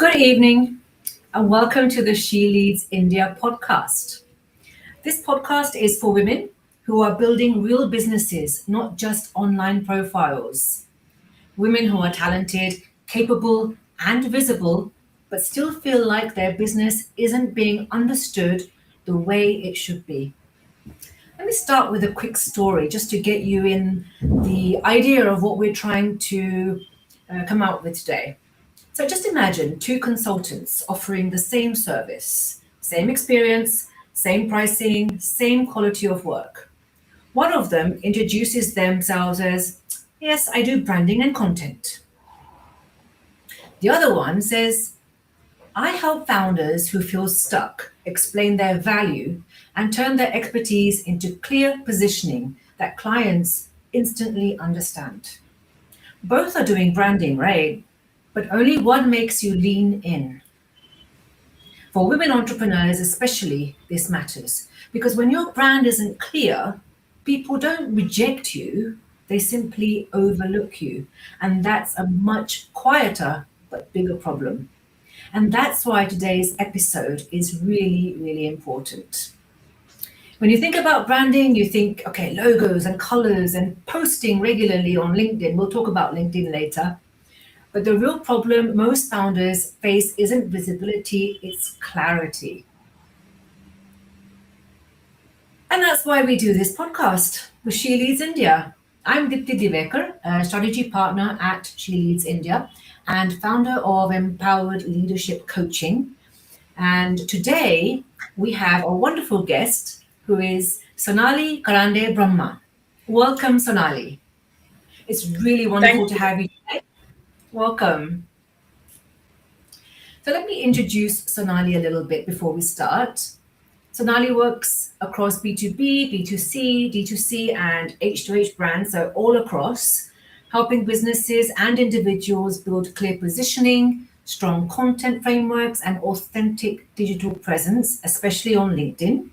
Good evening and welcome to the SHELeads India Podcast. This podcast is for women who are building real businesses, not just online profiles. Women who are talented, capable, and visible, but still feel like their business isn't being understood the way it should be. Let me start with a quick story just to get you in the idea of what we're trying to come out with today. So just imagine two consultants offering the same service, same experience, same pricing, same quality of work. One of them introduces themselves as, yes, I do branding and content. The other one says, I help founders who feel stuck explain their value and turn their expertise into clear positioning that clients instantly understand. Both are doing branding, right? But only one makes you lean in. For women entrepreneurs, especially, this matters because when your brand isn't clear, people don't reject you, they simply overlook you. And that's a much quieter but bigger problem. And that's why today's episode is really, really important. When you think about branding, you think, okay, logos and colors and posting regularly on LinkedIn. We'll talk about LinkedIn later. But the real problem most founders face isn't visibility, it's clarity. And that's why we do this podcast with SHELeads India. I'm Dipti Divekar, a strategy partner at SHELeads India and founder of Empowered Leadership Coaching. And today we have a wonderful guest who is Sonali Brahma. Welcome, Sonali. It's really wonderful to have you today. Welcome. So let me introduce Sonali a little bit before we start. Sonali works across B2B, B2C, D2C, and H2H brands, so all across, helping businesses and individuals build clear positioning, strong content frameworks, and authentic digital presence, especially on LinkedIn.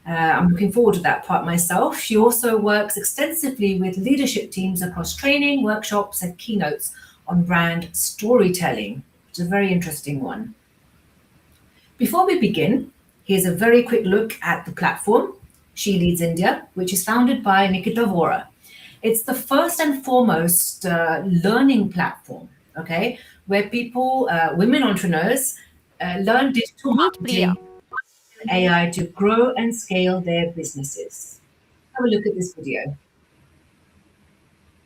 I'm looking forward to that part myself. She also works extensively with leadership teams across training, workshops, and keynotes on brand storytelling, which is a very interesting one. Before we begin, here's a very quick look at the platform, SHELeads India, which is founded by Nikita Vora. It's the first and foremost learning platform, okay, where people, women entrepreneurs, learn digital marketing and AI to grow and scale their businesses. Have a look at this video.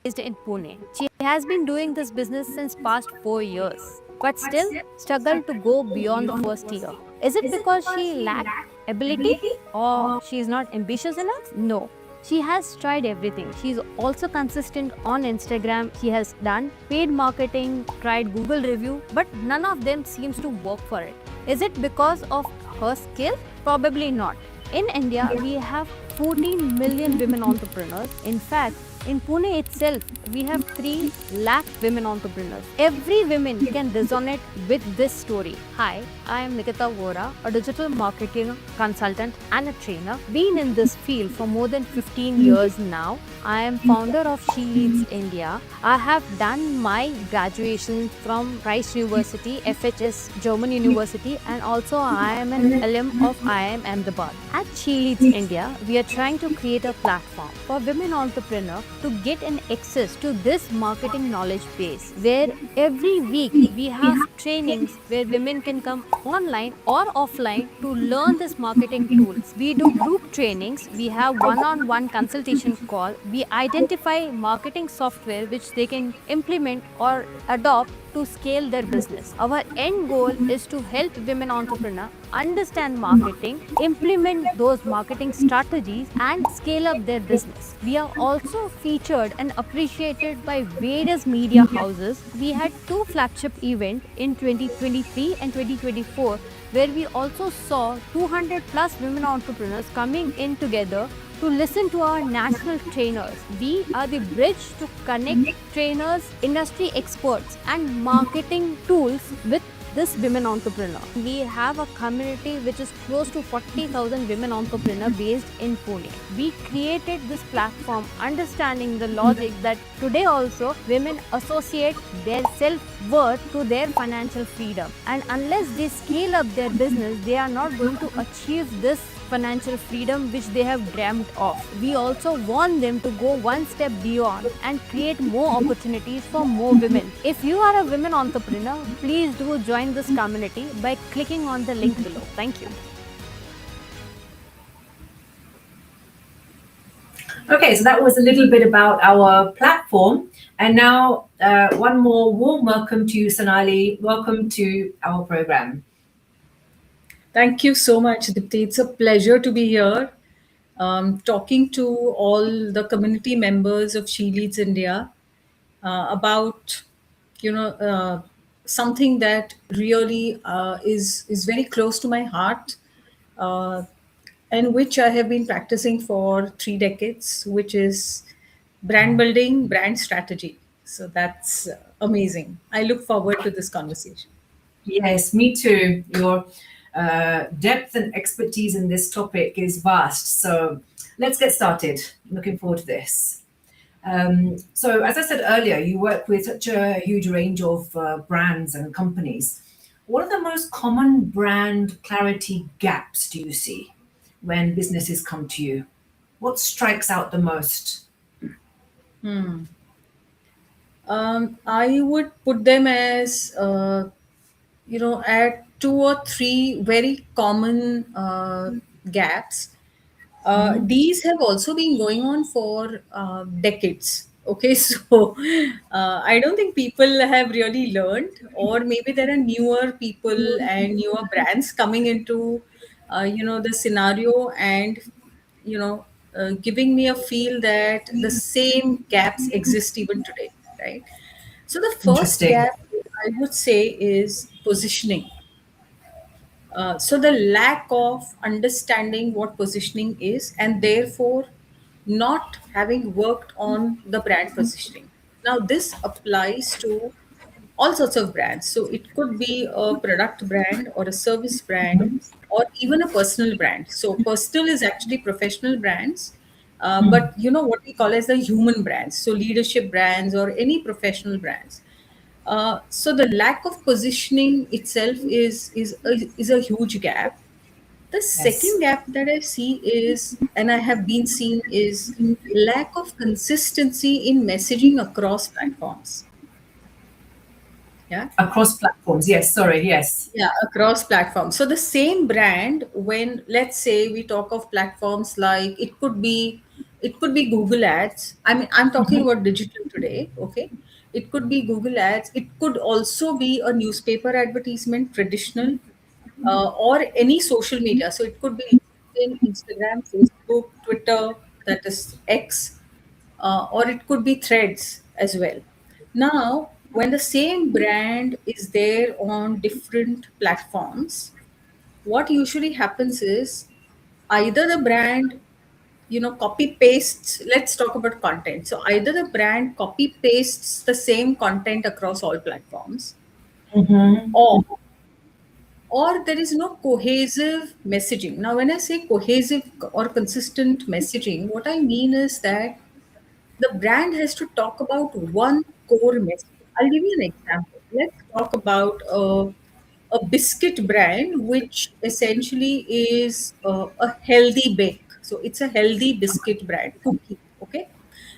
Based in Pune. She has been doing this business since past 4 years, but still struggled to go beyond the first year. Is it because she lacked ability or she is not ambitious enough? No. She has tried everything. She's also consistent on Instagram. She has done paid marketing, tried Google review, but none of them seems to work for it. Is it because of her skill? Probably not. In India, we have 14 million women entrepreneurs. In fact, in Pune itself, we have 3 lakh women entrepreneurs. Every woman can resonate with this story. Hi, I am Nikita Vora, a digital marketing consultant and a trainer. Been in this field for more than 15 years now. I am founder of SHELeads India. I have done my graduation from Rice University, FHS German University, and also I am an alum of IIM Ahmedabad. At SHELeads India, we are trying to create a platform for women entrepreneurs to get an access to this marketing knowledge base, where every week we have trainings where women can come online or offline to learn this marketing tools. We do group trainings, we have one-on-one consultation call, we identify marketing software which they can implement or adopt to scale their business. Our end goal is to help women entrepreneurs understand marketing, implement those marketing strategies, and scale up their business. We are also featured and appreciated by various media houses. We had 2 flagship events in 2023 and 2024 where we also saw 200 plus women entrepreneurs coming in together to listen to our national trainers. We are the bridge to connect trainers, industry experts, and marketing tools with this women entrepreneur. We have a community which is close to 40,000 women entrepreneur based in Pune. We created this platform understanding the logic that today also women associate their self-worth to their financial freedom. And unless they scale up their business, they are not going to achieve this financial freedom which they have dreamt of. We also want them to go one step beyond and create more opportunities for more women. If you are a women entrepreneur, please do join this community by clicking on the link below. Thank you. Okay, so that was a little bit about our platform. And now, one more warm welcome to you, Sonali. Welcome to our program. Thank you so much, Dipti. It's a pleasure to be here, talking to all the community members of SHELeads India about, something that really is very close to my heart, uh, and which I have been practicing for 3 decades, which is brand building, brand strategy. So that's amazing. I look forward to this conversation. Yes, me too. Your depth and expertise in this topic is vast. So let's get started. Looking forward to this. So, as I said earlier, you work with such a huge range of brands and companies. What are the most common brand clarity gaps do you see when businesses come to you? What strikes out the most? I would put them as, at two or three very common gaps. These have also been going on for decades. Okay, so I don't think people have really learned, or maybe there are newer people and newer brands coming into, the scenario, and giving me a feel that the same gaps exist even today, right? So the first Interesting. gap I would say is positioning. So the lack of understanding what positioning is, and therefore not having worked on the brand positioning. Now this applies to all sorts of brands. So it could be a product brand or a service brand or even a personal brand. So personal is actually professional brands, but what we call as the human brands. So leadership brands or any professional brands. So the lack of positioning itself is a huge gap. The second Yes. gap that I see is, and I have been seeing, is lack of consistency in messaging across platforms. Yeah. Across platforms. Yes, sorry. Yes. Yeah, across platforms. So the same brand, when let's say we talk of platforms like it could be Google Ads. I mean, I'm talking about digital today. Okay, it could be Google Ads. It could also be a newspaper advertisement, traditional, or any social media. So it could be LinkedIn, Instagram, Facebook, Twitter, that is X, or it could be threads as well. Now, when the same brand is there on different platforms, what usually happens is either the brand, copy pastes. Let's talk about content. So either the brand copy pastes the same content across all platforms, Mm-hmm. or there is no cohesive messaging. Now, when I say cohesive or consistent messaging, what I mean is that the brand has to talk about one core message. I'll give you an example. Let's talk about a biscuit brand, which essentially is a healthy bake. So it's a healthy biscuit brand, cookie. Okay.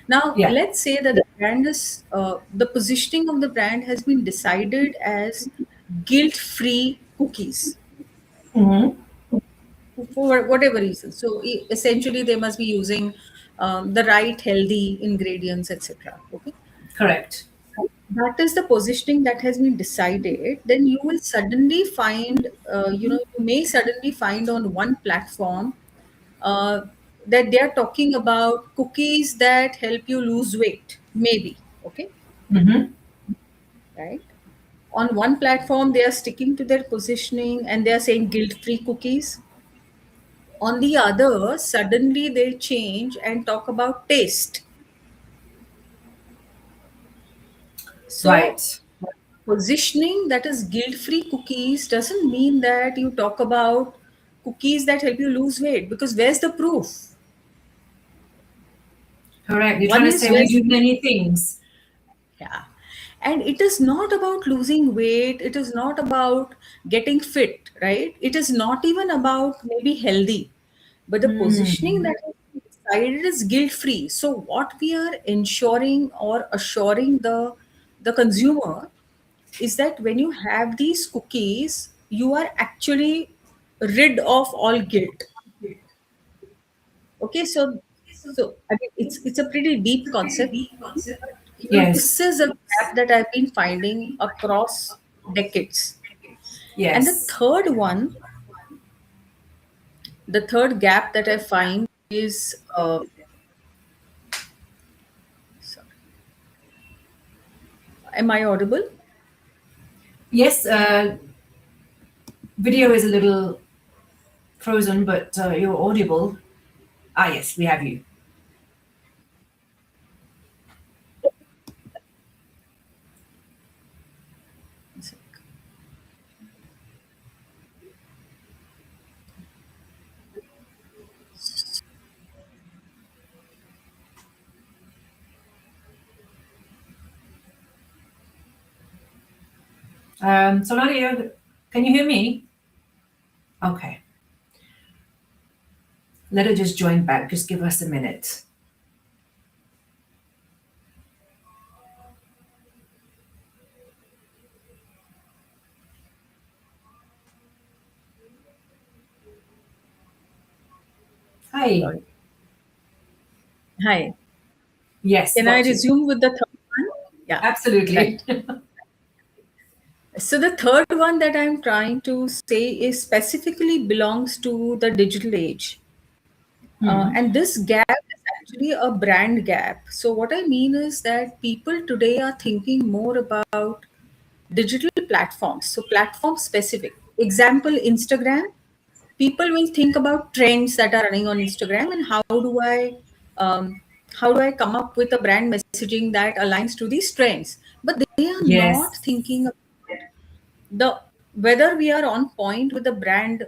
Now, Yeah. let's say that the positioning of the brand has been decided as guilt free cookies Mm-hmm. for whatever reason. So essentially, they must be using the right healthy ingredients, etc. Okay, Correct. that is the positioning that has been decided. Then you will suddenly find, you may suddenly find on one platform uh, that they are talking about cookies that help you lose weight. Maybe, okay, Mm-hmm. right? On one platform, they are sticking to their positioning and they are saying guilt-free cookies. On the other, suddenly they change and talk about taste. So Right. positioning that is guilt-free cookies doesn't mean that you talk about cookies that help you lose weight, because where's the proof? Correct. You're trying One to is say we where's do many things. Yeah. And it is not about losing weight. It is not about getting fit, right? It is not even about maybe healthy. But the positioning Hmm. that is decided is guilt free. So, what we are ensuring or assuring the consumer is that when you have these cookies, you are actually rid of all guilt. Okay, so I mean it's a pretty deep concept. But, this Yes. is a gap that I've been finding across decades. And Yes. the third gap that I find is, sorry, am I audible? Yes. Video is a little frozen, but you're audible. Ah, yes, we have you. One sec. Sonali, can you hear me? Okay. Let her just join back. Just give us a minute. Hi. Sorry. Hi. Yes, Can I got you. resume with the third one? Yeah, Absolutely. right. So the third one that I'm trying to say is specifically belongs to the digital age. Hmm. And this gap is actually a brand gap. So, what I mean is that people today are thinking more about digital platforms. So, platform specific. Example, Instagram. People will think about trends that are running on Instagram and um, how do I come up with a brand messaging that aligns to these trends. But they are not Yes. thinking about the whether we are on point with the brand,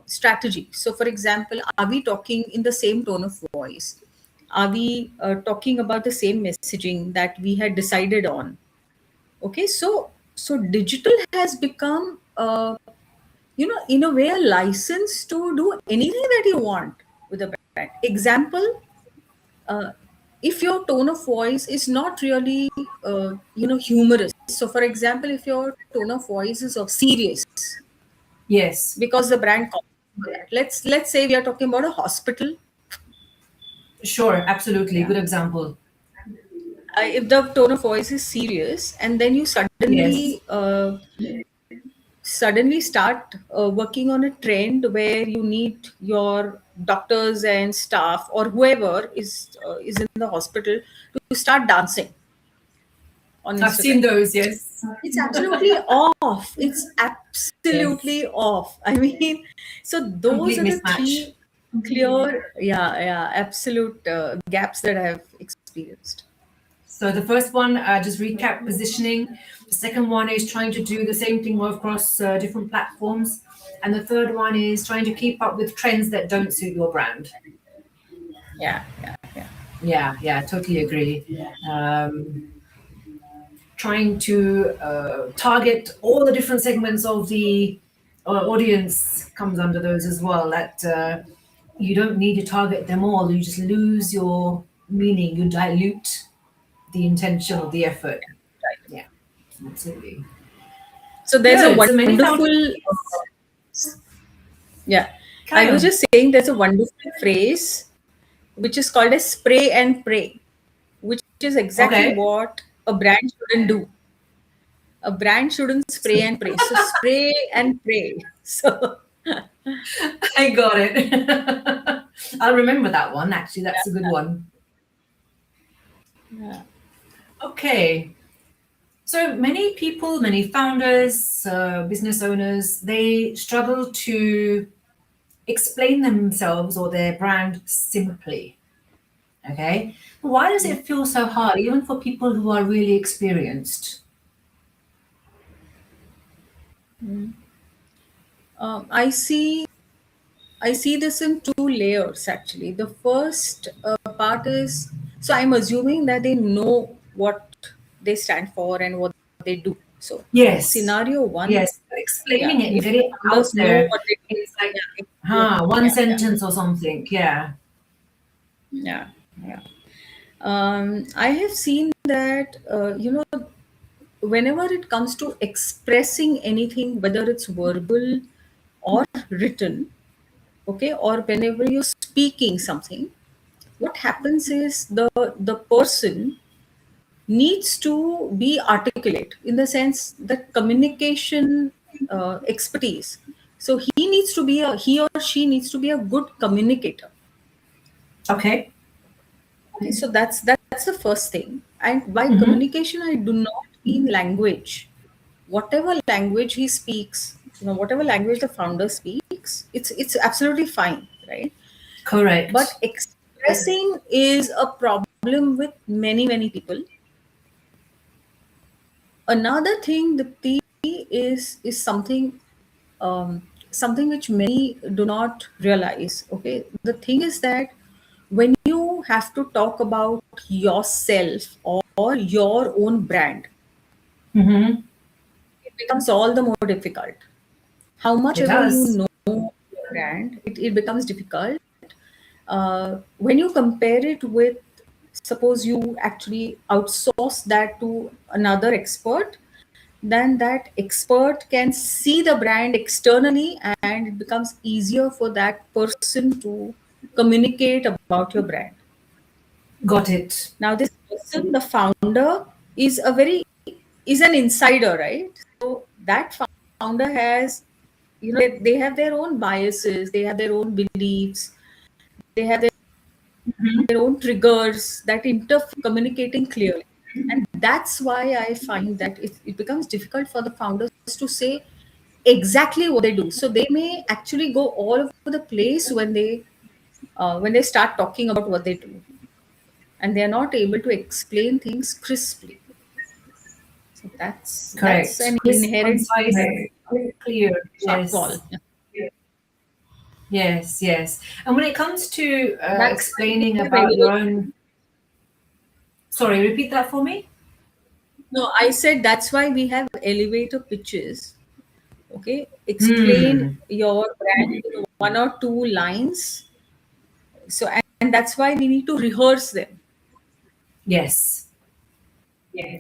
strategy. So for example, are we talking in the same tone of voice? Are we talking about the same messaging that we had decided on? Okay, so digital has become, in a way, a license to do anything that you want with a brand. Example, uh, if your tone of voice is not really humorous. So for example, if your tone of voice is of serious, Yes. because the brand calls for that. Let's say we are talking about a hospital. Sure. Absolutely. Yeah. Good example. If the tone of voice is serious, and then you Yes. suddenly start working on a trend where you need your doctors and staff or whoever is in the hospital to start dancing on I've seen Instagram. those. Yes. It's absolutely off. It's Yes. absolutely off. I mean, so those Complete are the mismatch. three clear, yeah, absolute gaps that I have experienced. So the first one, just recap positioning. The second one is trying to do the same thing across different platforms. And the third one is trying to keep up with trends that don't suit your brand. Yeah, yeah, yeah. Yeah, yeah, totally agree. Trying to target all the different segments of the audience comes under those as well. That you don't need to target them all. You just lose your meaning. You dilute the intention of the effort. Right. Yeah, absolutely. So there's a Good. So many founders. wonderful, yeah. I Carry was on. just saying there's a wonderful phrase which is called as spray and pray, which is exactly Okay. what a brand shouldn't do. A brand shouldn't spray and pray. So spray and pray. So I got it. I'll remember that one. Actually, that's a good one. yeah. Okay. So many people, many founders, business owners, they struggle to explain themselves or their brand simply. Okay. Why does it feel so hard, even for people who are really experienced? I see. I see this in two layers actually. The first part is, so I'm assuming that they know what they stand for and what they do. So Yes. scenario one, Yes. yeah, Explaining it and if getting it out founders know there. what they do, It's like, yeah, one yeah, yeah, sentence or something. Yeah. yeah, yeah. I have seen that whenever it comes to expressing anything, whether it's verbal or written, okay, or whenever you're speaking something, what happens is the person needs to be articulate in the sense that communication expertise. So he or she needs to be a good communicator. Okay. Okay, so that's the first thing. And by Mm-hmm. communication, I do not mean language. Whatever language he speaks, whatever language the founder speaks, it's absolutely fine, right? But Correct. expressing is a problem with many people. Another thing, Dipti, is something which many do not realize. Okay, the thing is that when you have to talk about yourself or your own brand, Mm-hmm. it becomes all the more difficult. How much It ever you does. know your brand, it becomes difficult. When you compare it with, suppose you actually outsource that to another expert, then that expert can see the brand externally and it becomes easier for that person to communicate about your brand. Got it. Now this person, the founder, is an insider, right? So that founder has, they have their own biases, they have their own beliefs, they have their own triggers that interfere communicating clearly. And that's why I find that it becomes difficult for the founders to say exactly what they do. So they may actually go all over the place when they start talking about what they do, and they are not able to explain things crisply. So that's Correct. an Crisp, inherent concise, clear. shortfall. Yes. Yes. Yes. And when it comes to That's why we explaining have about your elevator. own, sorry, repeat that for me. No, I said that's why we have elevator pitches. Okay, explain Hmm. your brand in one or two lines. So and that's why we need to rehearse them. Yes.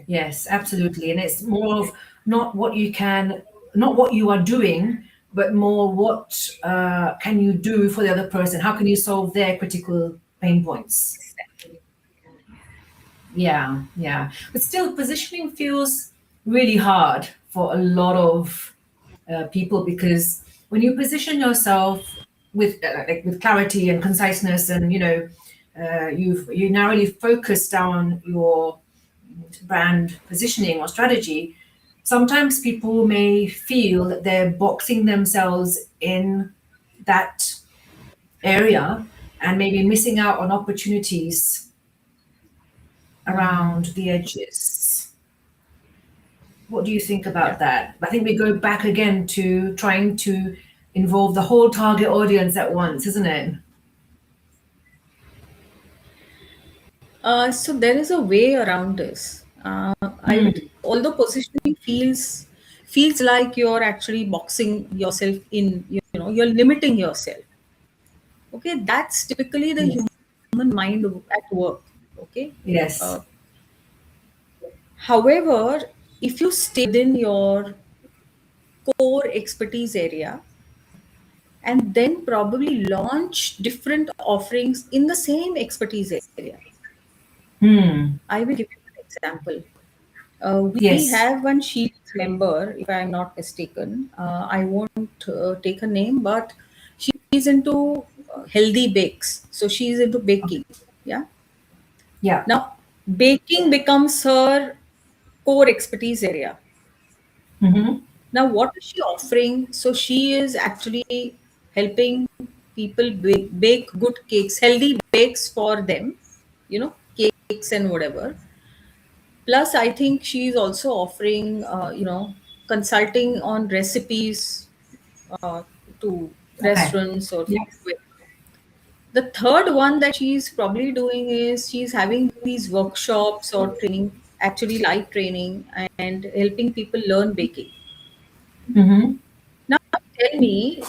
Yes, absolutely. And it's more of not what you can, not what you are doing, but more what can you do for the other person? How can you solve their critical pain points? Yeah, yeah. But still, positioning feels really hard for a lot of people because when you position yourself with like with clarity and conciseness, and you narrowly focus down your brand positioning or strategy, sometimes people may feel that they're boxing themselves in that area and maybe missing out on opportunities around the edges. What do you think Yeah. about that? I think we go back again to trying to involve the whole target audience at once, isn't it? So there is a way around this. I would, although positioning feels like you're actually boxing yourself in. You're limiting yourself. Okay, that's typically the Yes. human mind at work. Okay. Yes. Uh, However, if you stay within your core expertise area and then probably launch different offerings in the same expertise area. Hmm. I will give you an example. We Yes. have one SHELeads member, if I'm not mistaken. I won't take her name, but she's into healthy bakes. So she's into baking. Yeah. Yeah. Now, baking becomes her core expertise area. Mm-hmm. Now, what is she offering? So she is actually helping people bake good cakes, healthy bakes for them, cakes and whatever. Plus, I think she's also offering, consulting on recipes uh, to Okay. restaurants or Yes. with. The third one that she's probably doing is she's having these workshops or training, actually live training, and helping people learn baking. Mm-hmm. Now, tell me,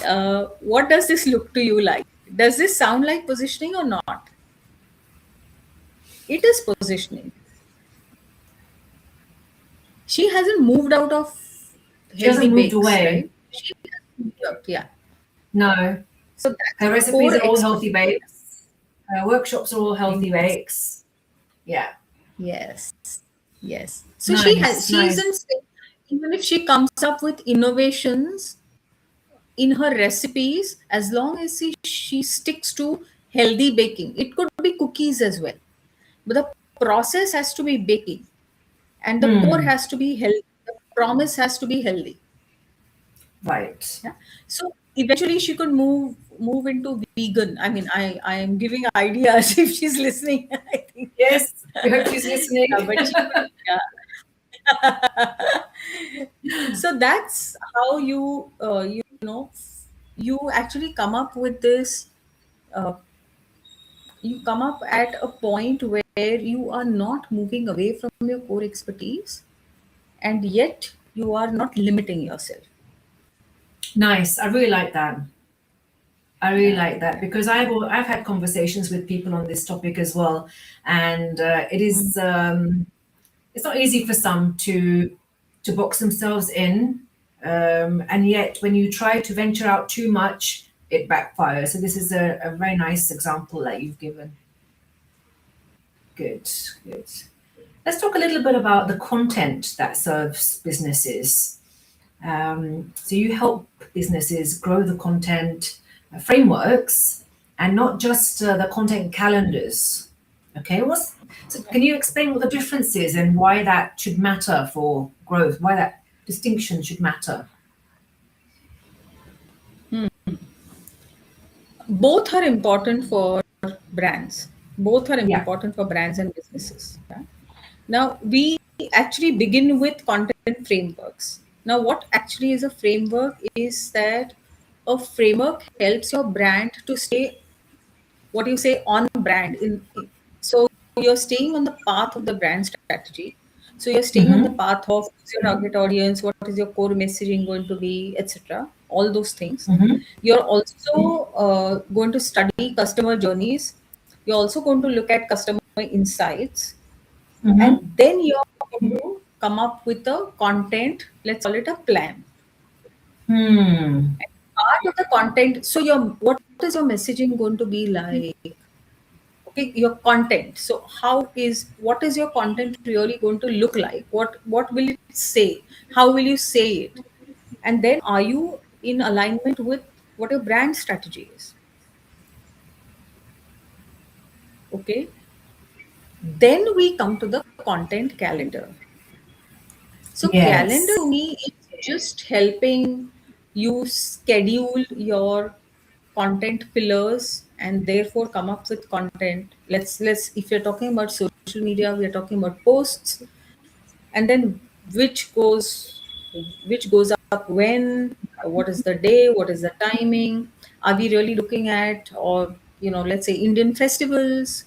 what does this look to you like? Does this sound like positioning or not? It is positioning. She hasn't moved out of She hasn't healthy moved bakes, away. right? She has moved out, yeah. No. So that's Her her recipes core are all healthy expertise. bakes. Her workshops are all healthy Yes, bakes. Yeah. yes, yes. So Nice. she Nice. isn't, even if she comes up with innovations in her recipes, as long as she sticks to healthy baking. It could be cookies as well. But the process has to be baking and the core Hmm. has to be healthy. The promise has to be healthy. Right. Yeah. So eventually she could move into vegan. I mean, I am giving ideas if she's listening. I think. Yes. We hope she's listening. Yeah, but she could, yeah. So that's how you know you actually come up with this. Uh, you come up at a point where you are not moving away from your core expertise, and yet you are not limiting yourself. Nice. I really like that. I really Yeah, like that yeah. because I've had conversations with people on this topic as well, and it Mm. is it's not easy for some to box themselves in, and yet when you try to venture out too much, it backfires. So this is a very nice example that you've given. Good, good. Let's talk a little bit about the content that serves businesses. So you help businesses grow the content frameworks and not just the content calendars. Okay, so can you explain what the difference is and why that should matter for growth? Why that distinction should matter? Both are important for brands. Both are Yeah. important for brands and businesses. Yeah? Now, we actually begin with content frameworks. Now, what actually is a framework is that a framework helps your brand to stay, what you say, on brand. So you're staying on the path of the brand strategy. So you're staying on the Mm-hmm. path of who's your target audience, what is your core messaging going to be, etc. All those things. Mm-hmm. You're also going to study customer journeys. You're also going to look at customer insights, Mm-hmm. and then you're going to come up with a content. Let's call it a plan. Hmm. Part of the content. So your what is your messaging going to be like? Okay, your content. So what is your content really going to look like? What will it say? How will you say it? And then are you in alignment with what your brand strategy is? Okay, then we come to the content calendar. So calendar to Yes. me is just helping you schedule your content pillars and therefore come up with content. Let's if you're talking about social media, we are talking about posts, and then which goes which goes up when, what is the day, what is the timing, are we really looking at, or let's say Indian festivals,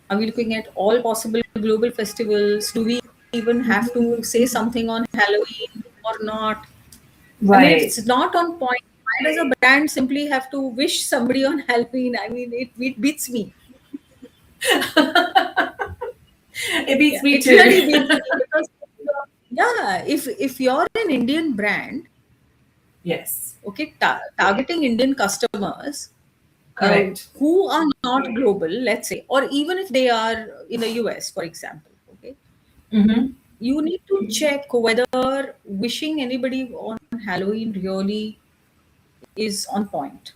are we looking at all possible global festivals, do we even have to say something on Halloween or not? I mean, if Right. it's not on point, why does a brand simply have to wish somebody on Halloween? I mean, it beats me. It beats Yeah, me it too. really beats me because yeah, if you're an Indian brand, Yes. okay, targeting Indian customers Correct. who are not global, let's say, or even if they are in the US, for example, okay, Mm-hmm. you need to check whether wishing anybody on Halloween really is on point.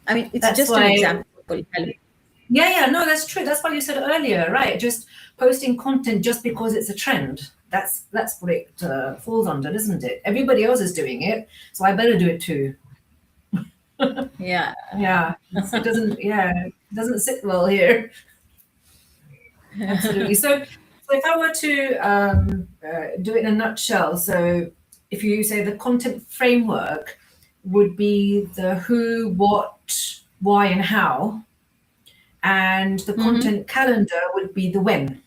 I mean, it's That's just an why. example. Halloween. Yeah, yeah, no, that's true. That's what you said earlier, right? Just posting content just because it's a trend. That's what it falls under, isn't it? Everybody else is doing it, so I better do it too. Yeah. Yeah, it doesn't. Yeah, it doesn't sit well here. Absolutely. So if I were to do it in a nutshell, so if you say the content framework would be the who, what, why, and how, and the Mm-hmm. content calendar would be the when.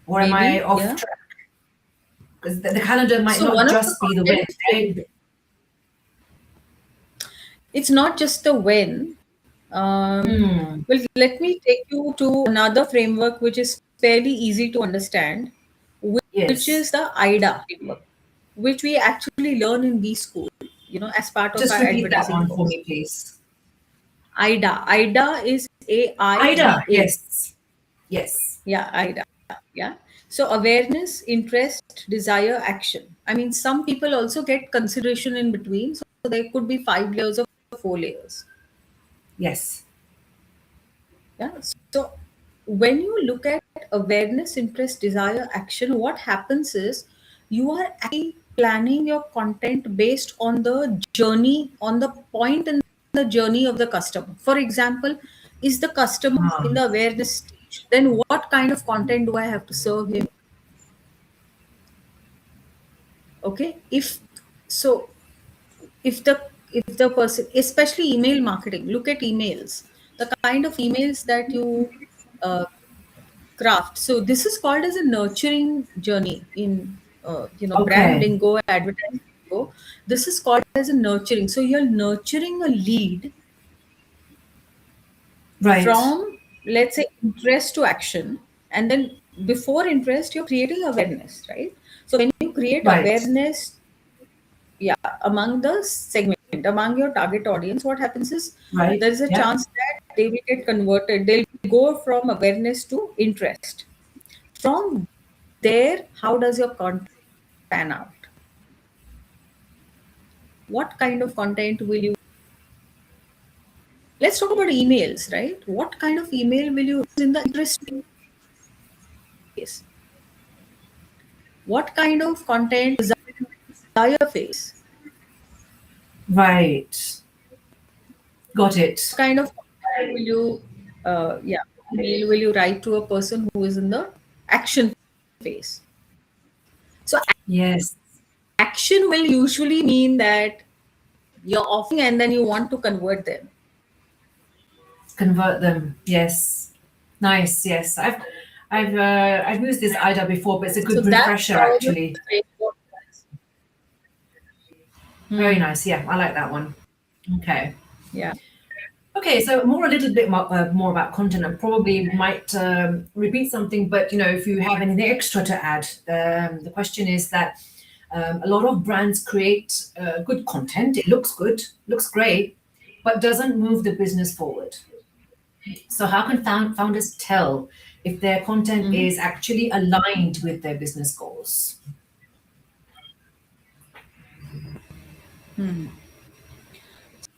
Or am I Maybe, off yeah. track? Because the calendar might So not one of the just be the when, content, right? it's not just the when. Hmm. Well, let me take you to another framework which is fairly easy to understand, which Yes. is the IDA framework, which we actually learn in B school, as part of Just our repeat that advertising one for course. me, please. IDA. IDA is Ida. AIDA. Yes. Yes. Yeah, IDA. Yeah. So awareness, interest, desire, action. I mean, some people also get consideration in between. So there could be 5 layers or 4 layers. Yes. Yeah. So when you look at awareness, interest, desire, action, what happens is you are actually planning your content based on the journey, on the point in the journey of the customer. For example, is the customer in the awareness stage? Then what kind of content do I have to serve him? Okay. If so, if the person, especially email marketing, look at emails, the kind of emails that you uh, craft. So this is called as a nurturing journey in brand Okay. lingo, advertising lingo. This is called as a nurturing. So you're nurturing a lead Right. from, let's say, interest to action, and then before interest you're creating awareness, right? So when you create Right. awareness, yeah, among the segment, among your target audience, what happens is Right. there is a Yeah. chance that they will get converted. They'll go from awareness to interest. From there, how does your content pan out? What kind of content will you? Let's talk about emails, right? What kind of email will you use in the interest phase? What kind of content desire phase? Right. Got What it. kind of content will you, yeah, email will you write to a person who is in the action phase? So Yes. action will usually mean that you're offering and then you want to convert them. Convert them. Yes. Nice. Yes. I've used this IDA before, but it's a So good that's refresher how the actually. framework works. Very Hmm. nice. Yeah, I like that one. Okay. Yeah. Okay, so more a little bit more about content, and probably might repeat something, but if you have anything extra to add, the question is that a lot of brands create good content. It looks good, looks great, but doesn't move the business forward. So how can founders tell if their content Mhm. is actually aligned with their business goals?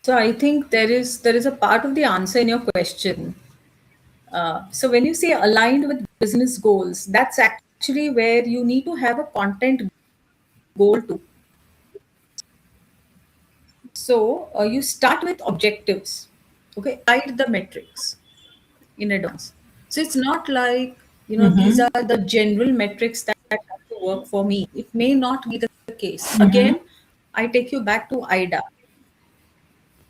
So I think there is a part of the answer in your question. So when you say aligned with business goals, that's actually where you need to have a content goal too. So you start with objectives. Okay, guide the metrics in advance. So it's not like these Mm-hmm. are the general metrics that have to work for me. It may not be the case. Mm-hmm. Again, I take you back to IDA.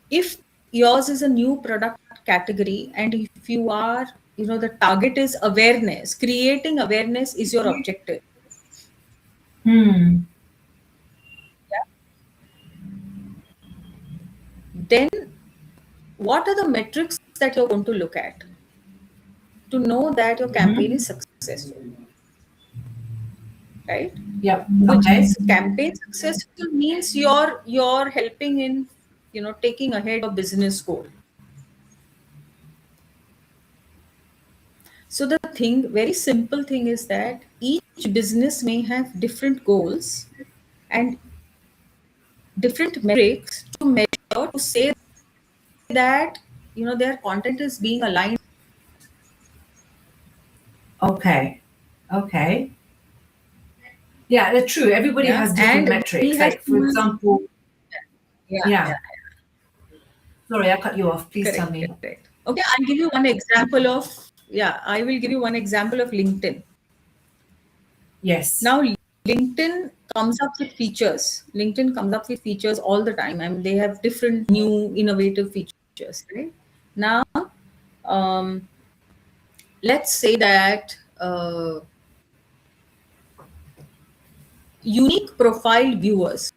If yours is a new product category and if you are, the target is awareness, creating awareness is your objective. Hmm. Yeah. Then what are the metrics that you're going to look at to know that your campaign Mm-hmm. is successful, right? Yep. Which Okay. is campaign successful means you're helping in taking ahead your business goal. So the thing, very simple thing is that each business may have different goals and different metrics to measure to say that their content is being aligned. Okay. Okay. Yeah, that's true. Everybody Yeah, has different and we metrics. have Like, for tools. example, Yeah, yeah. yeah, Sorry, I cut you off. Please tell correct, me. correct. Okay, I'll give you one example of, yeah, I will give you one example of LinkedIn. Yes. Now LinkedIn comes up with features. LinkedIn comes up with features all the time. I mean, they have different new innovative features, right? Now, um, let's say that unique profile viewers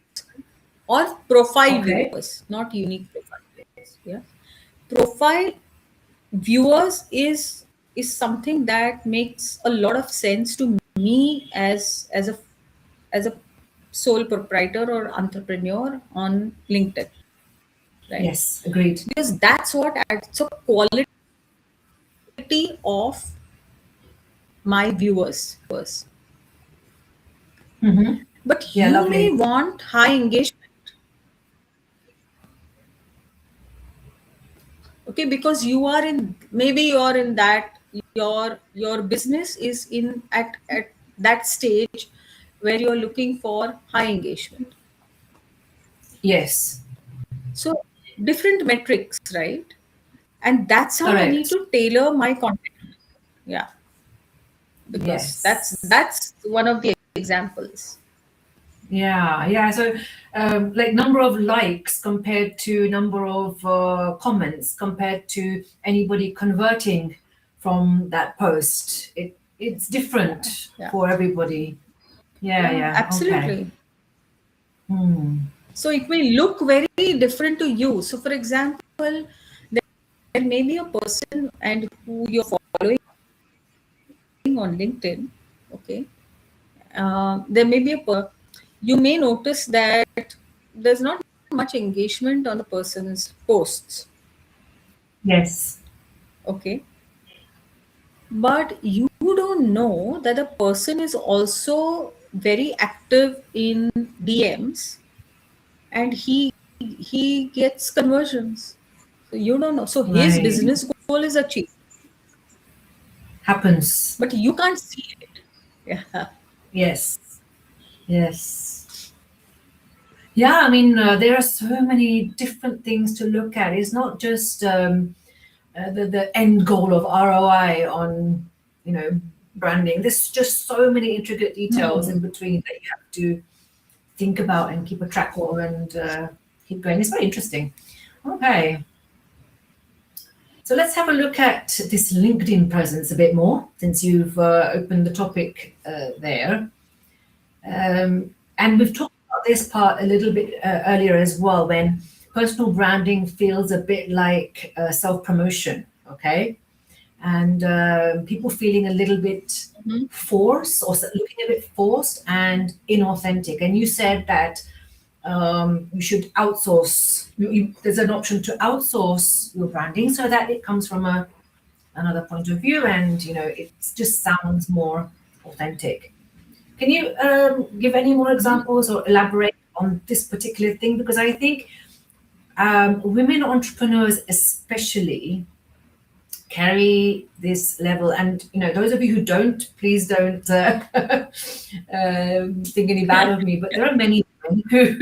or profile Okay. viewers, not unique profile viewers. Yeah, profile viewers is something that makes a lot of sense to me as a sole proprietor or entrepreneur on LinkedIn, right? Yes, agreed. Because that's what adds so quality of my viewers. Mm-hmm. But Yeah, you may lovely. want high engagement, okay? Because you are in, maybe you are in that, your business is in at that stage where you're looking for high engagement. Yes, So different metrics, right? And that's how I need correct. to tailor my content. Yeah, because Yes. that's one of the examples. Yeah, yeah. So, like number of likes compared to number of comments compared to anybody converting from that post. It's different Yeah, for everybody. Yeah, yeah, yeah. Okay. absolutely. Hmm. So it may look very different to you. So, for example, there may be a person and who you're following on LinkedIn. Okay, there may be you may notice that there's not much engagement on the person's posts. Yes. Okay, but you don't know that the person is also very active in DMs, and he gets conversions. So you don't know. So his Right. business goal is achieved, Happens. but you can't see it. Yeah. Yes. Yes. Yeah, I mean, there are so many different things to look at. It's not just the end goal of ROI on, you know, branding. There's just so many intricate details in Hmm. between that you have to think about and keep a track of and keep going. It's very interesting. Okay, so let's have a look at this LinkedIn presence a bit more since you've opened the topic there. And we've talked about this part a little bit earlier as well, when personal branding feels a bit like self promotion, okay? And people feeling a little bit Mhm. forced or looking a bit forced and inauthentic. And you said that you should outsource, there's an option to outsource your branding so that it comes from another point of view and, you know, it just sounds more authentic. Can you give any more examples or elaborate on this particular thing? Because I think women entrepreneurs, especially, carry this level. And you know, those of you who don't, please don't think any bad of me. But there are many women who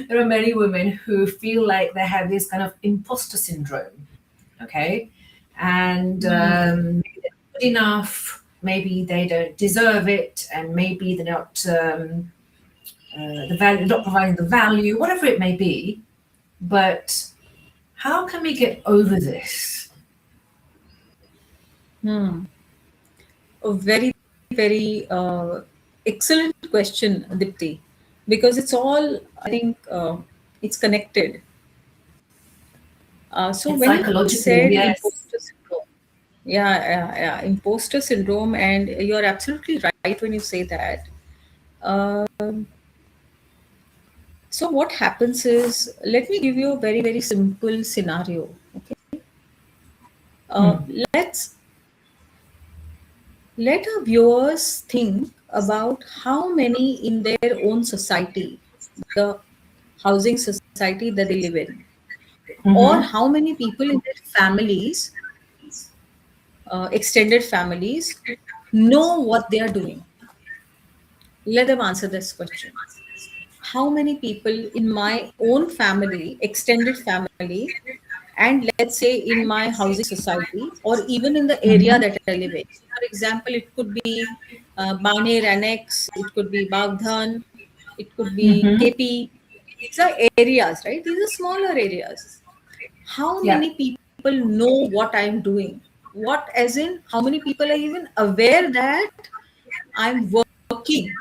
there are many women who feel like they have this kind of imposter syndrome. Okay, and maybe they're not good enough. Maybe they don't deserve it, and maybe they're not the value, not providing the value, whatever it may be. But how can we get over this? Hmm. A very, very excellent question, Dipti, because it's all, I think, it's connected. So It's when you psychological, said yes. imposter syndrome, yeah, imposter syndrome, and you're absolutely right when you say that. Um, so what happens is, let me give you a very, very simple scenario. Okay, uh, Hmm. let's let our viewers think about how many in their own society, the housing society that they live in, or Mm-hmm. how many people in their families, extended families, know what they are doing. Let them answer this question. How many people in my own family, extended family, and let's say in my housing society, or even in the area Mm-hmm. that I live in? So, for example, it could be Baner Annex, it could be Bagdhan, it could be Mm-hmm. KP. These are areas, right? These are smaller areas. How Yeah. many people know what I'm doing? What, as in, how many people are even aware that I'm working?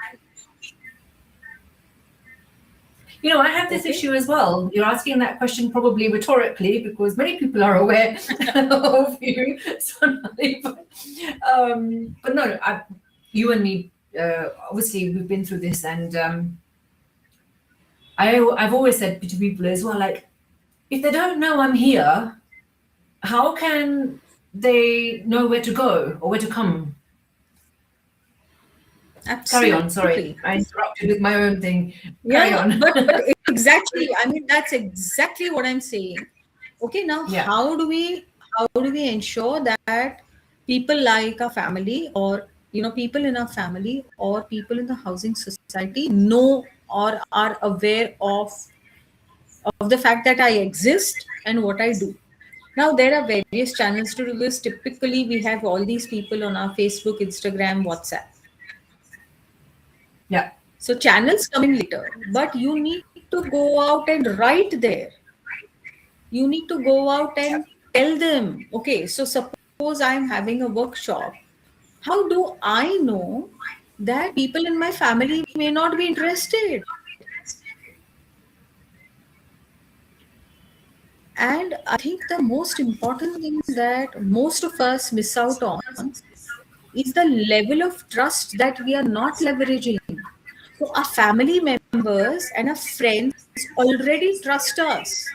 I have this Okay. issue as well. You're asking that question probably rhetorically because many people are aware of you, Sonali. But no, you and me, obviously, we've been through this, and I've always said to people as well, like, if they don't know I'm here, how can they know where to go or where to come? Carry on. Sorry, Absolutely. I interrupted with my own thing. Carry Yeah, on. but exactly, I mean, that's exactly what I'm saying. Okay, now Yeah. how do we ensure that people like our family, or people in our family, or people in the housing society know or are aware of the fact that I exist and what I do. Now there are various channels to do this. Typically, we have all these people on our Facebook, Instagram, WhatsApp. Yeah. So channels come in later, but you need to go out and write there. You need to go out and tell them, okay, so suppose I'm having a workshop. How do I know that people in my family may not be interested? And I think the most important thing that most of us miss out on is the level of trust that we are not leveraging. So our family members and our friends already trust us.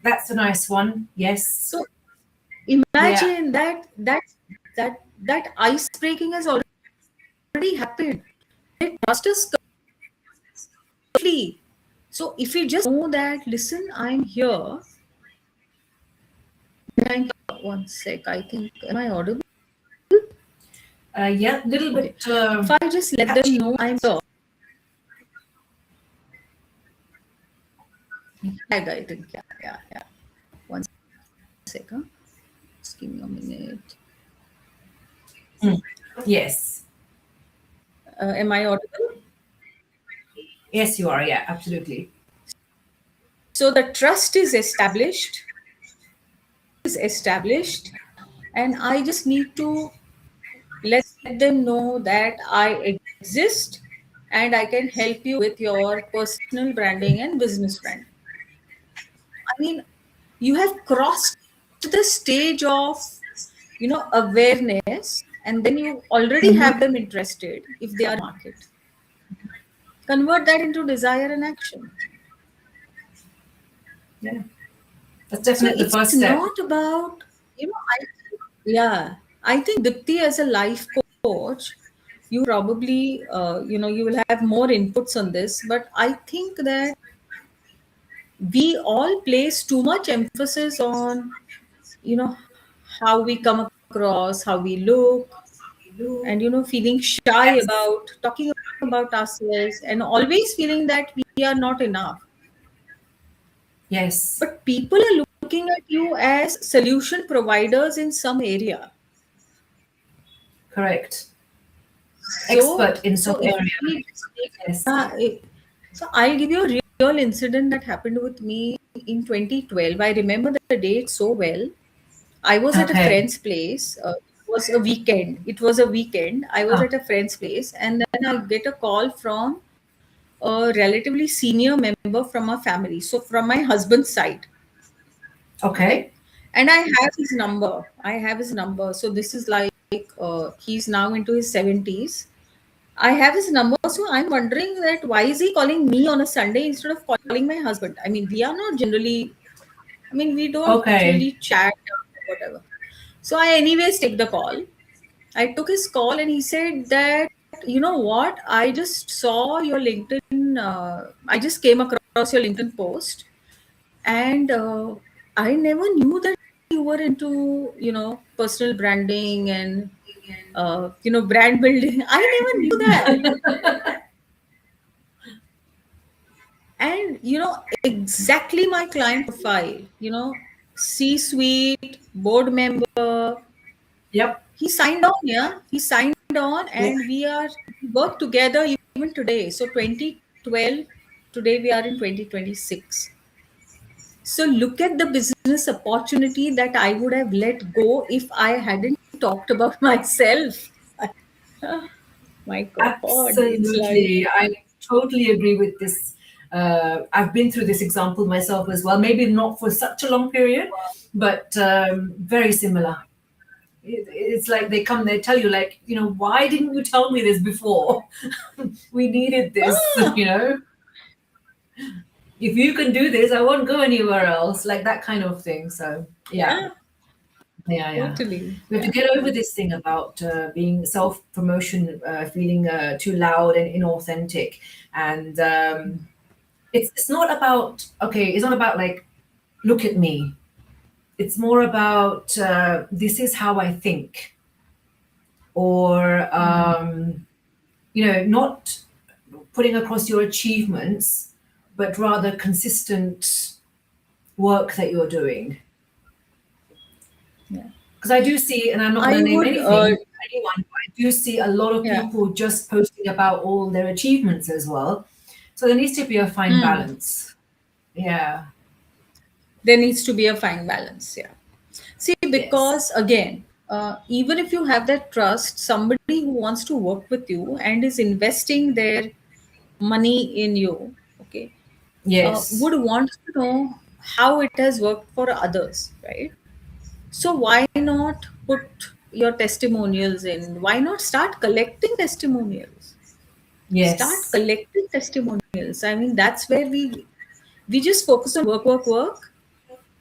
That's a nice one. Yes. So Yeah. imagine that ice breaking has already happened. They trust us completely. So if we just know that, listen, I'm here. One sec, I think, am I audible? Yeah, a little Okay. bit If I just let them patchy. know I'm here, lag, I think. Yeah. One sec, huh? Just give me a minute. Mm. Yes. Am I audible? Yes, you are. Yeah, absolutely. So the trust is established, and I just need to let them know that I exist and I can help you with your personal branding and business branding. I mean, you have crossed the stage of awareness, and then you already Hmm. have them interested if they are market. Convert that into desire and action. Yeah, that's So definitely the it's first step. not about, yeah, I think Dipti as a life coach, you probably, you will have more inputs on this, but I think that we all place too much emphasis on, you know, how we come across, how we look, and, feeling shy Yes. about talking about ourselves, and always feeling that we are not enough. Yes. But people are looking at you as solution providers in some area. Correct. So, Expert in some so if area. we just take, Yes. so I'll give you a real incident that happened with me in 2012. I remember the date so well. I was at a Okay. friend's place. It was a weekend. It was a weekend. I was Ah, at a friend's place, and then I get a call from a relatively senior member from our family. So from my husband's side, okay. okay. And I have his number. I have his number. So this is like he's now into his 70s. I have his number, so I'm wondering that why is he calling me on a Sunday instead of calling my husband? I mean, we are not generally, I mean, we don't Okay. really chat or whatever. So I anyways take the call. I took his call and he said that, you know what, I just saw your LinkedIn, I just came across your LinkedIn post, and I never knew that you were into, personal branding and, brand building. I never knew that. And exactly my client profile, C-suite board member. Yep. He signed on, yeah, he signed on, Yeah. and we work together even today. So 2012, today we are in 2026. So look at the business opportunity that I would have let go if I hadn't talked about myself. My God, it's like, Absolutely. I totally agree with this. I've been through this example myself as well. Maybe not for such a long period, but very similar. It's like they tell you, like, why didn't you tell me this before? We needed this, ah, If you can do this, I won't go anywhere else, like that kind of thing. So, yeah. yeah, Yeah. totally. We have to Yeah. get over this thing about being self promotion, feeling too loud and inauthentic. And it's not about, okay, it's not about like, look at me. It's more about this is how I think, or, not putting across your achievements, but rather consistent work that you're doing. Yeah. Because I do see, and I'm not going I to name would, anyone, but I do see a lot of yeah. people just posting about all their achievements as well. So there needs to be a fine Hmm. balance. Yeah. There needs to be a fine balance. Yeah. See, Yes. because again, even if you have that trust, somebody who wants to work with you and is investing their money in you, okay, Yes. would want to know how it has worked for others, right? So why not put your testimonials in? Why not start collecting testimonials? Start Yes. collecting testimonials. I mean, that's where we just focus on work, work, work,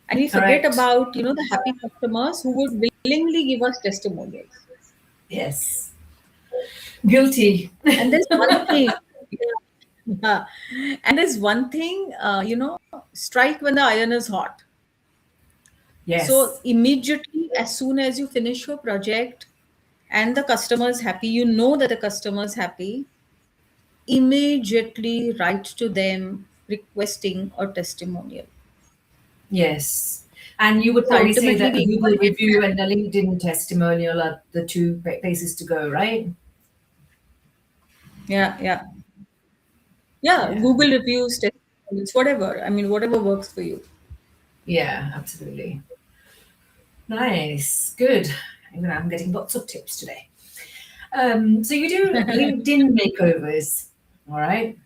and we forget Correct. about the happy customers who would willingly give us testimonials. Yes. Guilty. And there's one thing, yeah, and there's one thing, strike when the iron is hot. So Yes. immediately, as soon as you finish your project and the customer is happy, you know that the customer is happy, immediately write to them requesting a testimonial. Yes. And you would So probably say ultimately, that a we Google review and a LinkedIn testimonial are the two places to go, right? yeah, yeah, yeah. Yeah. Google reviews, testimonials, whatever. I mean, whatever works for you. Yeah, absolutely. Nice. Good. I'm getting lots of tips today. So you do LinkedIn makeovers, all right,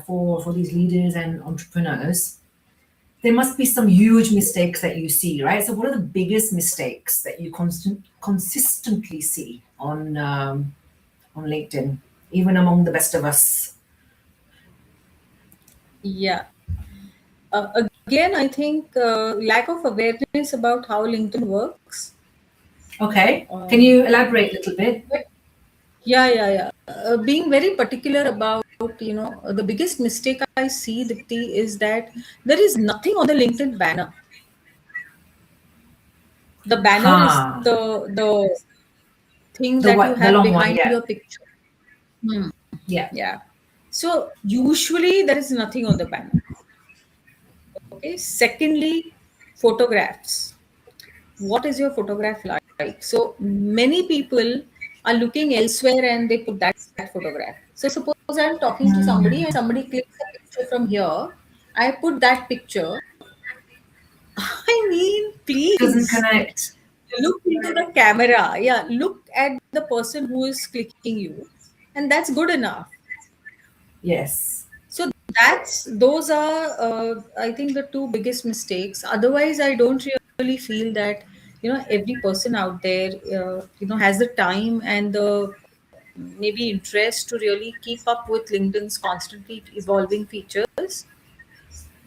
for these leaders and entrepreneurs. There must be some huge mistakes that you see, right? So what are the biggest mistakes that you consistently see on LinkedIn, even among the best of us? Yeah. Again, I think lack of awareness about how LinkedIn works. Okay, can Um, you elaborate a little bit? yeah, yeah, yeah. Being very particular about, the biggest mistake I see, Dipti, is that there is nothing on the LinkedIn banner. The banner is Huh. the thing The that you what? The have long one, behind yeah, your picture. Hmm. yeah. Yeah. So usually there is nothing on the banner. Okay. Secondly, photographs. What is your photograph like? So many people are looking elsewhere and they put that photograph. So suppose I'm talking to somebody and somebody clicks a picture from here, I put that picture. I mean, Doesn't please connect. look into the camera. Yeah, look at the person who is clicking you, and that's good enough. Yes. So those are, I think, the two biggest mistakes. Otherwise, I don't really feel that every person out there has the time and the maybe interest to really keep up with LinkedIn's constantly evolving features.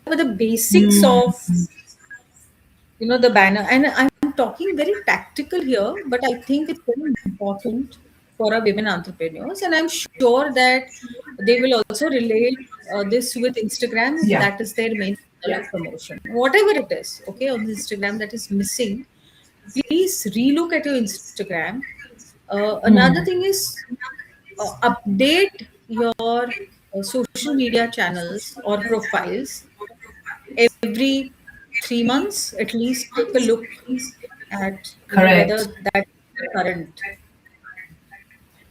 But the basics of the banner, and I'm talking very tactical here, but I think it's very important for our women entrepreneurs, and I'm sure that they will also relate this with Instagram if Yeah. that is their main channel of promotion, whatever it is, okay, on Instagram that is missing. Please relook at your Instagram. Another thing is, update your social media channels or profiles every 3 months. At least take a look at whether Correct. that is current.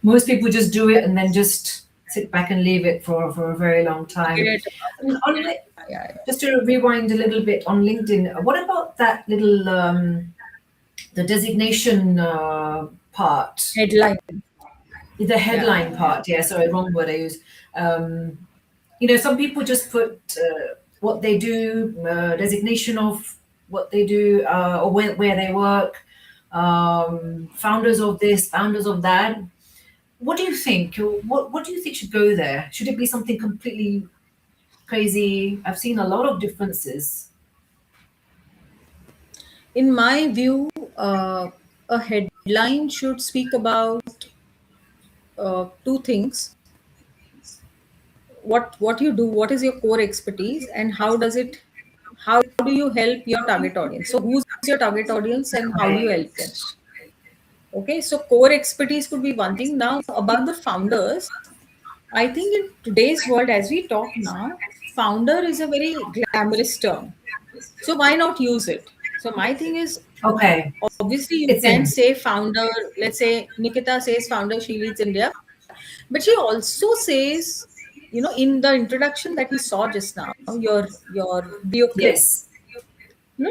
Most people just do it and then just sit back and leave it for a very long time. Forget And about on, it. Yeah, yeah. just to rewind a little bit on LinkedIn, what about that little the designation part, Headline. the Yeah, headline yeah. part? Yeah, sorry, wrong word I used. Um, some people just put what they do, designation of what they do, or where they work, founders of this, founders of that. What do you think? What do you think should go there? Should it be something completely crazy? I've seen a lot of differences. In my view, a headline should speak about two things: what you do, what is your core expertise, and how do you help your target audience. So who's your target audience and how do you Right. help them? Okay, so core expertise could be one thing. Now about the founders, I think in today's world, as we talk now, founder is a very glamorous term. So why not use it? So my thing is, Okay. obviously you It's can in. say founder. Let's say Nikita says founder, she leads India, but she also says, in the introduction that we saw just now, your video clip, Yes.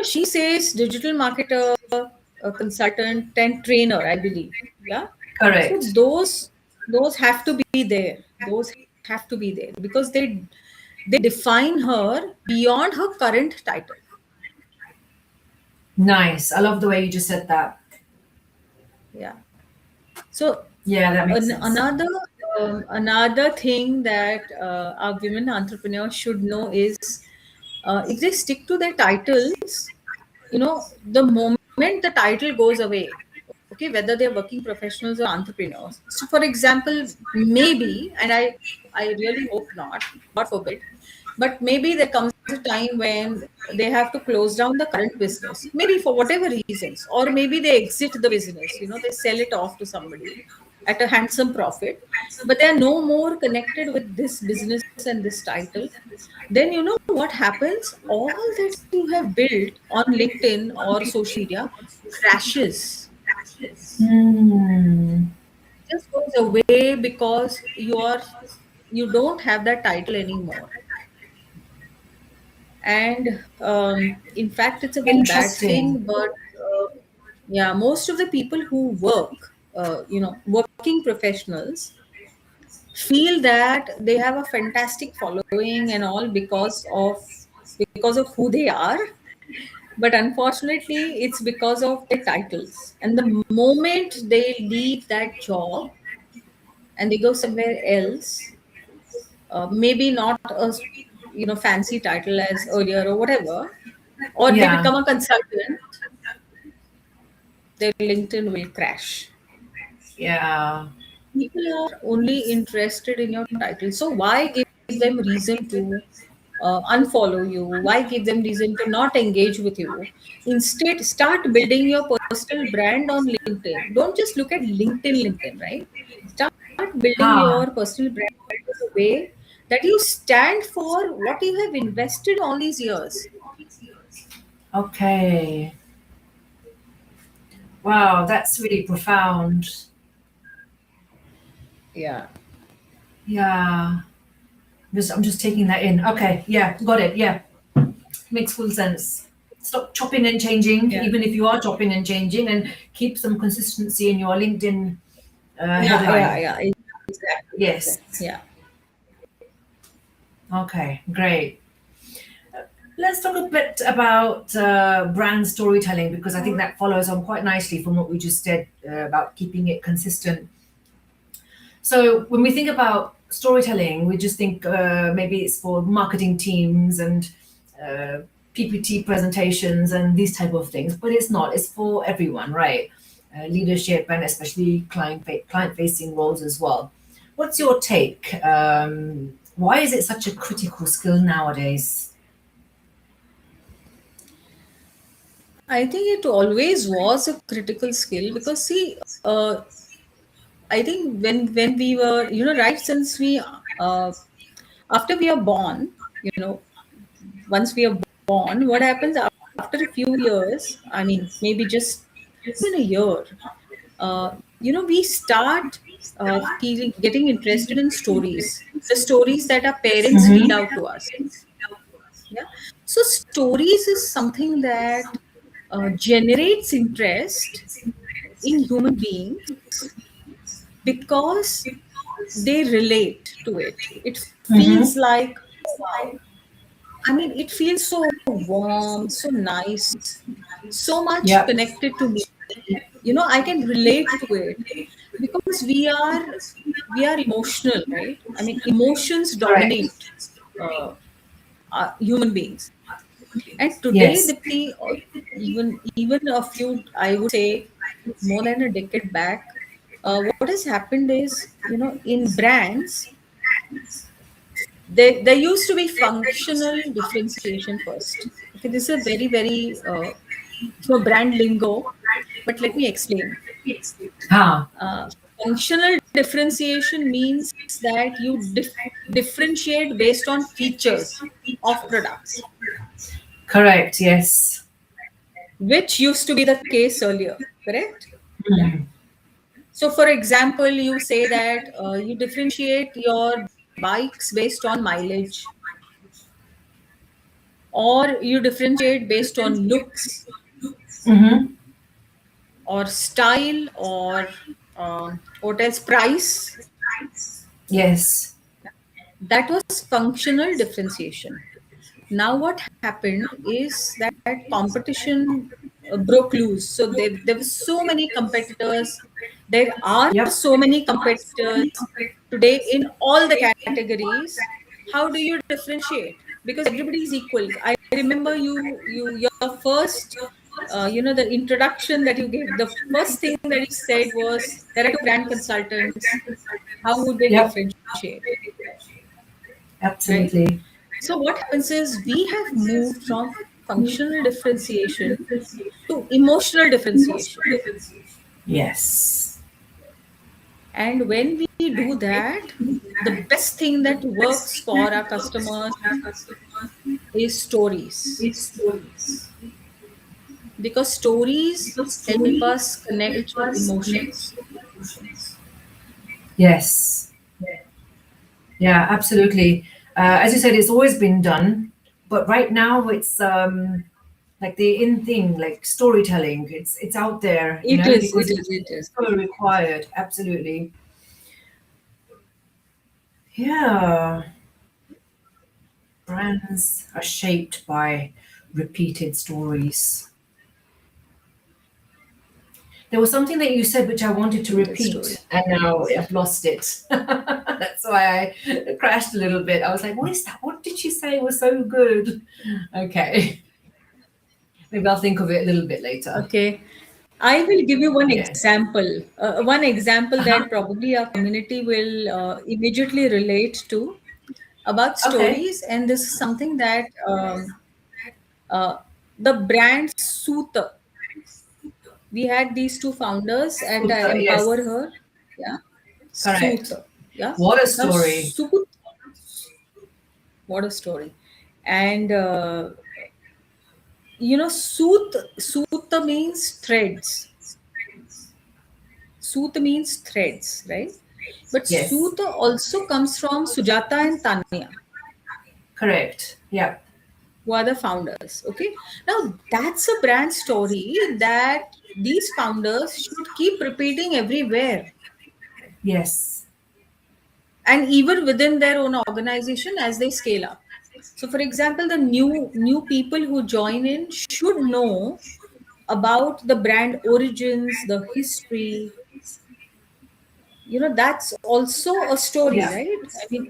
she says digital marketer, a consultant, and trainer, I believe. Yeah. So Correct. those have to be there. Those have to be there because they define her beyond her current title. Nice. I love the way you just said that. Yeah. So Yeah, that makes sense. another thing that our women entrepreneurs should know is, if they stick to their titles, the moment the title goes away, okay, whether they're working professionals or entrepreneurs. So, for example, maybe, and I really hope not, God forbid, but maybe there comes a time when they have to close down the current business, maybe for whatever reasons, or maybe they exit the business, they sell it off to somebody at a handsome profit, but they are no more connected with this business and this title. Then you know what happens? All that you have built on LinkedIn or social media crashes. Hmm. It just goes away because you don't have that title anymore. And in fact, it's a very bad Interesting. thing. But yeah, most of the people who work, working professionals, feel that they have a fantastic following and all because of who they are, but unfortunately it's because of their titles. And the moment they leave that job and they go somewhere else, maybe not a fancy title as earlier or whatever, or they Yeah. become a consultant, their LinkedIn will crash. Yeah. People are only interested in your title. So why give them reason to unfollow you? Why give them reason to not engage with you? Instead, start building your personal brand on LinkedIn. Don't just look at LinkedIn, right? Start building Huh. your personal brand in a way that you stand for what you have invested all these years. Okay. Wow, that's really profound. Yeah. Yeah. I'm just taking that in. Okay. Yeah. Got it. Yeah. Makes full sense. Stop chopping and changing, Yeah. even if you are chopping and changing, and keep some consistency in your LinkedIn Yeah. Yeah. headline. Yeah. Exactly. Yes. Yeah. Okay. Great. Let's talk a bit about brand storytelling because I think that follows on quite nicely from what we just said about keeping it consistent. So when we think about storytelling, we just think maybe it's for marketing teams and uh, PPT presentations and these type of things, but it's not. It's for everyone, right? Leadership and especially client facing roles as well. What's your take? Why is it such a critical skill nowadays? I think it always was a critical skill because see, I think when we were, right since we after we are born, once we are born, what happens after a few years? I mean, maybe just even a year. We start. getting interested in stories, the stories that our parents feed out to us. Yeah. So stories is something that generates interest in human beings because they relate to it. It feels like, oh, wow. I mean, it feels so warm, so nice, so much Yep. connected to me. I can relate to it because we are emotional, right? I mean, emotions Correct. dominate uh, human beings. And today, Yes. Dipti, even a few, I would say, more than a decade back, what has happened is, in brands, there used to be functional differentiation first. Okay, this is a very, very brand lingo, but let me explain. Ah, Uh, Functional differentiation means that you differentiate based on features of products, correct. Yes. which used to be the case earlier, correct? Yeah. So, for example, you say that you differentiate your bikes based on mileage, or you differentiate based on looks, Mm-hmm. or style, or what else, price. Yes. That was functional differentiation. Now what happened is that competition broke loose. So there were so many competitors. There are Yep. so many competitors today in all the categories. How do you differentiate? Because everybody is equal. I remember your first, the introduction that you gave. The first thing that you said was there are two brand consultants. How would they Yep. differentiate? Right? Absolutely. So what happens is we have moved from functional differentiation to emotional differentiation. Yes. And when we do that, the best thing that works for our customers is stories. Because stories help us connect to emotions. Yes. Yeah, absolutely. As you said, it's always been done, but right now it's like the in thing, like storytelling. It's out there, It is, because it it's is, it is. so required. Absolutely. Yeah. Brands are shaped by repeated stories. There was something that you said which I wanted to Repeated story. repeat, and now I've lost it. That's why I crashed a little bit. I was like, what is that? What did she say was so good? Okay. Maybe I'll think of it a little bit later. Okay. I will give you one Yeah. example. One example Uh-huh. that probably our community will immediately relate to about Okay. stories. And this is something that uh, the brand Suta, we had these two founders, and I empower Yes. her. Yeah. Correct. Suta. Yeah. What a Now, story. what a story. And, Suta means threads. Suta means threads, right? But Yes. Suta also comes from Sujata and Tanya, Correct. Yeah. who are the founders. Okay. Now, that's a brand story that these founders should keep repeating everywhere, Yes. and even within their own organization as they scale up. So, for example, the new people who join in should know about the brand origins, the history. That's also a story, Yeah. right? I mean,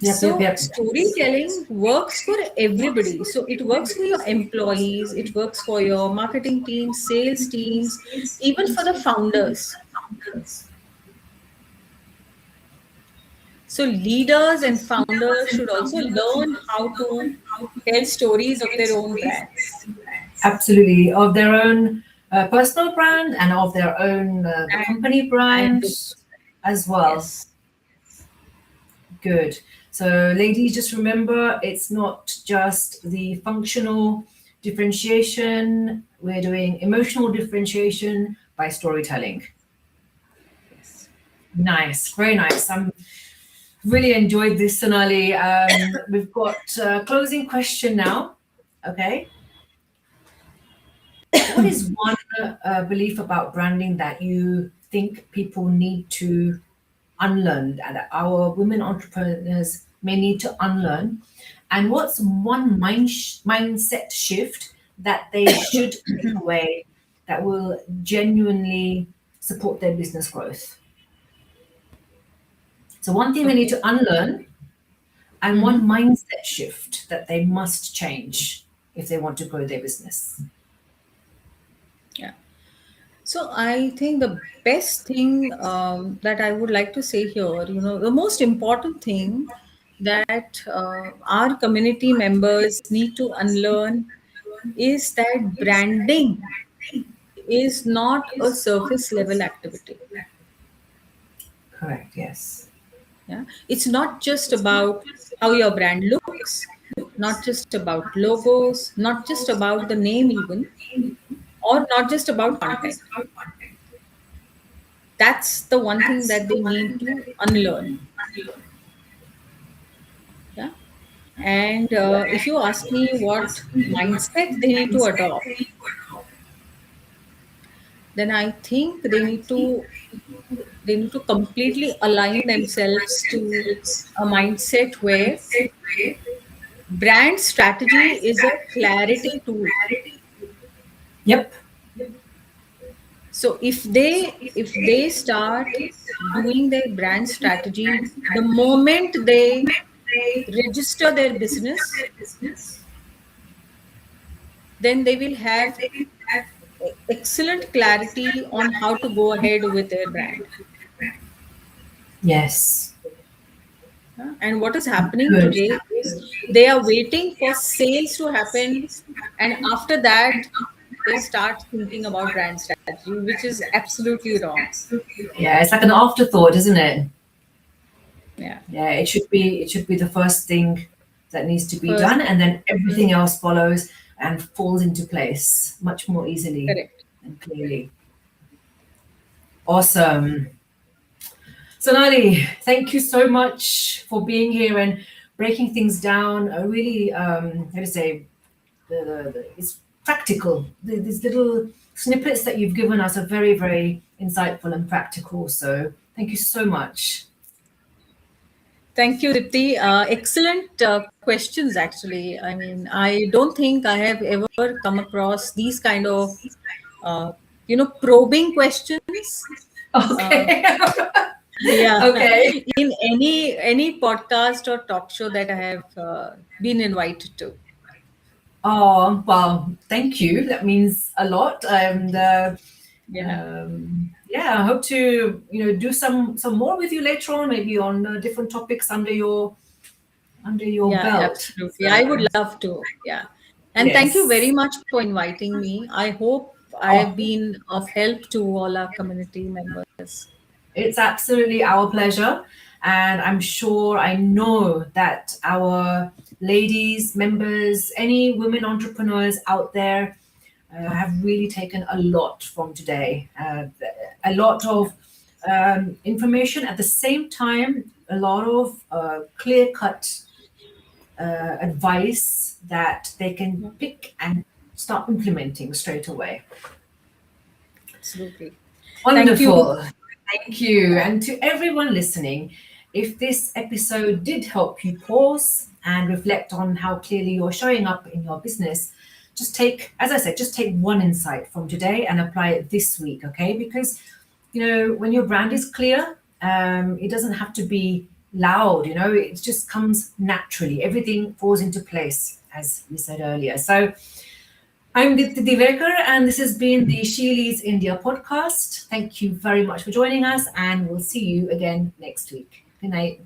Yep. Yep. so Yep. storytelling works for everybody. So it works for your employees, it works for your marketing teams, sales teams, even for the founders. So leaders and founders should also learn how to tell stories of their own brands. Absolutely. Of their own personal brand and of their own the And company and brand business. as well. Yes. Good. So, ladies, just remember it's not just the functional differentiation, we're doing emotional differentiation by storytelling. Nice, very nice. I'm really enjoyed this, Sonali. We've got a closing question now. Okay. What is one belief about branding that you think people need to unlearn, that our women entrepreneurs may need to unlearn? And what's one mindset shift that they should take away that will genuinely support their business growth? So, one thing they need Okay. to unlearn, and one Mm-hmm. mindset shift that they must change if they want to grow their business. Yeah. So I think the best thing that I would like to say here, the most important thing that our community members need to unlearn is that branding is not a surface level activity. Correct, yes. Yeah, it's not just about how your brand looks, not just about logos, not just about the name even, or not just about content. That's the one thing that they need to unlearn. Yeah. And if you ask me what mindset they need to adopt, then I think they need to completely align themselves to a mindset where brand strategy is a clarity tool. Yep. So if they start doing their brand strategy the moment they register their business, then they will have excellent clarity on how to go ahead with their brand. Yes. Yeah. And what is happening Good. today is they are waiting for sales to happen, and after that, they start thinking about brand strategy, which is absolutely wrong. Yeah, it's like an afterthought, isn't it? Yeah. Yeah, it should be the first thing that needs to be First, done, and then everything else follows and falls into place much more easily correct. and clearly. Awesome. Sonali, thank you so much for being here and breaking things down. Really, how to say, it's practical. These little snippets that you've given us are very, very insightful and practical. So thank you so much. Thank you, Dipti. Excellent questions, actually. I mean, I don't think I have ever come across these kind of, uh, probing questions. Uh, Okay. yeah, Okay. in any podcast or talk show that I have been invited to. Oh, well, thank you. That means a lot. And Yeah. yeah, I hope to do some more with you later on, maybe on different topics under your Yeah, belt. absolutely. I would So love to. Yeah. And thank you very yes. much for inviting me. I hope I Oh, have been of help to all our community members. it's absolutely our pleasure. And I'm sure, I know that our ladies, members, any women entrepreneurs out there have really taken a lot from today. A lot Yeah. of information, at the same time, a lot of clear cut advice that they can Yeah, pick and start implementing straight away. absolutely. Thank you. Wonderful. Thank you. And to everyone listening, if this episode did help you pause and reflect on how clearly you're showing up in your business, just take, as I said, just take one insight from today and apply it this week, okay? Because, when your brand is clear, it doesn't have to be loud, it just comes naturally. Everything falls into place, as we said earlier. So, I'm Dipti Divekar, and this has been the SHELeads India podcast. Thank you very much for joining us, and we'll see you again next week. Good night.